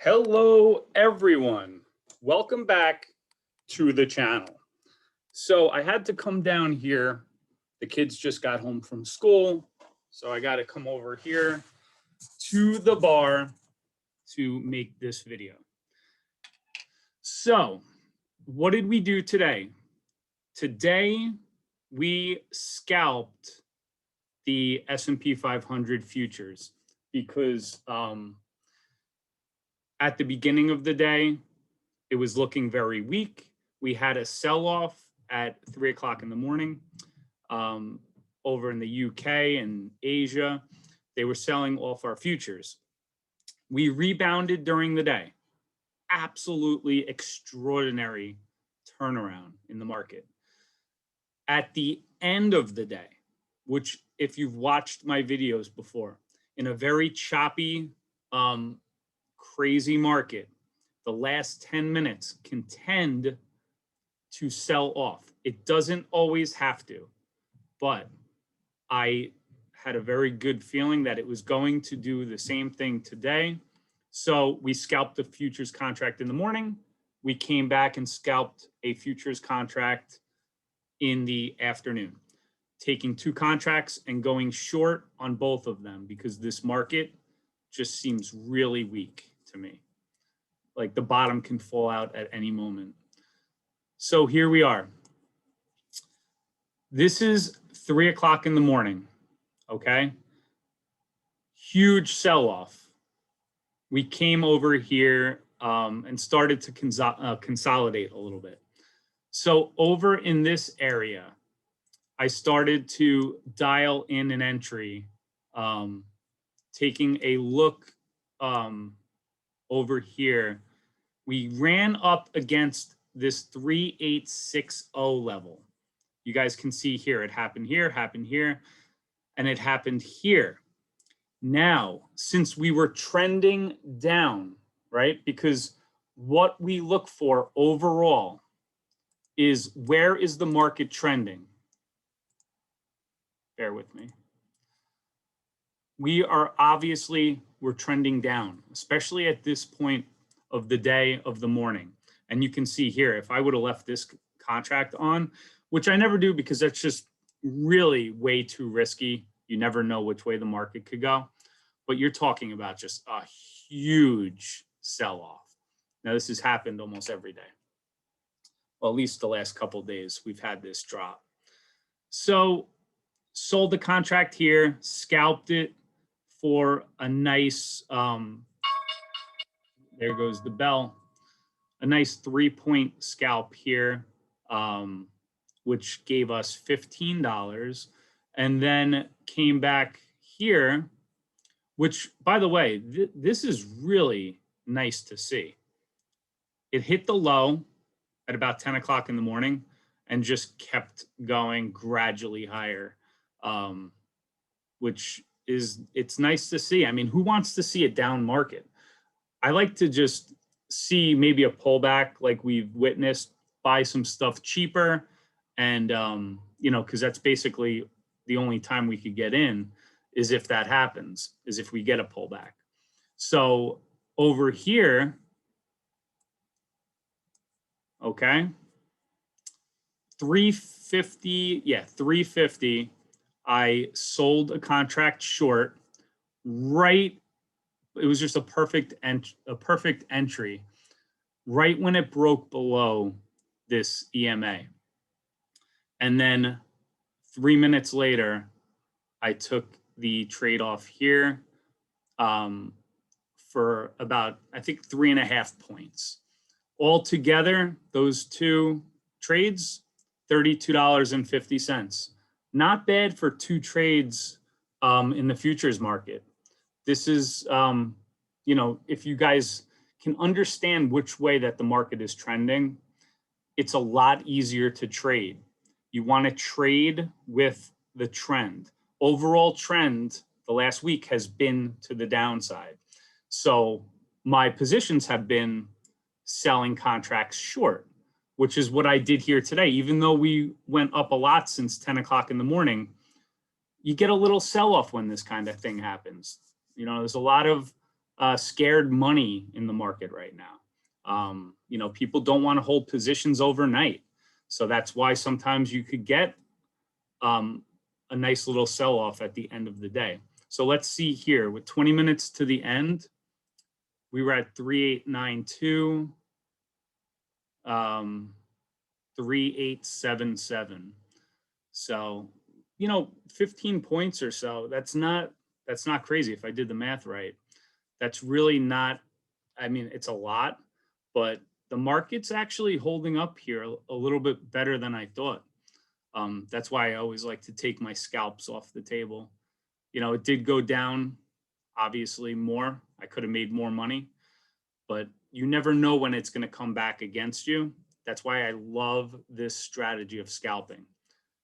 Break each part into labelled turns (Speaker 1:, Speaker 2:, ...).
Speaker 1: Hello, everyone. Welcome back to the channel. So I had to come down here. The kids just got home from school. So I got to come over here to the bar to make this video. So what did we do today? Today, we scalped the S&P 500 futures because at the beginning of the day, it was looking very weak. We had a sell-off at 3 o'clock in the morning over in the UK and Asia. They were selling off our futures. We rebounded during the day. Absolutely extraordinary turnaround in the market. At the end of the day, which if you've watched my videos before, in a very choppy, crazy market, the last 10 minutes can tend to sell off. It doesn't always have to, but I had a very good feeling that it was going to do the same thing today. So we scalped the futures contract in the morning. We came back and scalped a futures contract in the afternoon, taking two contracts and going short on both of them because this market just seems really weak to me. Like the bottom can fall out at any moment. So here we are. This is 3 o'clock in the morning, okay? Huge sell-off. We came over here and started to consolidate a little bit. So over in this area, I started to dial in an entry, taking a look over here. We ran up against this 3860 level. You guys can see here, it happened here, and it happened here. Now, since we were trending down, right? Because what we look for overall is where is the market trending? Bear with me. We're trending down, especially at this point of the day, of the morning. And you can see here, if I would have left this contract on, which I never do because that's just really way too risky. You never know which way the market could go. But you're talking about just a huge sell-off. Now, this has happened almost every day. Well, at least the last couple of days, we've had this drop. So sold the contract here, scalped it for a nice, there goes the bell, a nice 3-point scalp here, which gave us $15, and then came back here, which, by the way, this is really nice to see. It hit the low at about 10 o'clock in the morning and just kept going gradually higher, which is, it's nice to see. I mean, who wants to see a down market? I like to just see maybe a pullback like we've witnessed, buy some stuff cheaper. And, you know, because that's basically the only time we could get in is if that happens, is if we get a pullback. So over here, okay, 350, yeah, 350. I sold a contract short right. It was just a perfect entry right when it broke below this EMA. And then 3 minutes later, I took the trade off here for about, I think, 3.5 points. Altogether, those two trades, $32.50. Not bad for two trades in the futures market. This is, you know, if you guys can understand which way that the market is trending, it's a lot easier to trade. You want to trade with the trend. Overall trend the last week has been to the downside. So my positions have been selling contracts short, which is what I did here today. Even though we went up a lot since 10 o'clock in the morning, you get a little sell-off when this kind of thing happens. You know, there's a lot of scared money in the market right now. You know, people don't want to hold positions overnight. So that's why sometimes you could get a nice little sell off at the end of the day. So let's see here with 20 minutes to the end, we were at 3892, 3877. So, you know, 15 points or so, that's not crazy if I did the math right. That's really not, I mean, it's a lot, but the market's actually holding up here a little bit better than I thought. That's why I always like to take my scalps off the table. You know, it did go down, obviously, more. I could have made more money, but you never know when it's going to come back against you. That's why I love this strategy of scalping.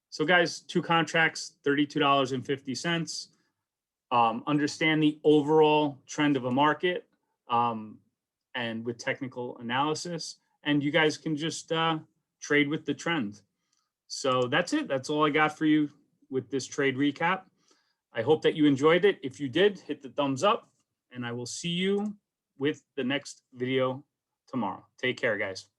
Speaker 1: So guys, 2 contracts, $32.50. Understand the overall trend of a market and with technical analysis, and you guys can just trade with the trend. So that's it. That's all I got for you with this trade recap. I hope that you enjoyed it. If you did, hit the thumbs up, and I will see you with the next video tomorrow. Take care, guys.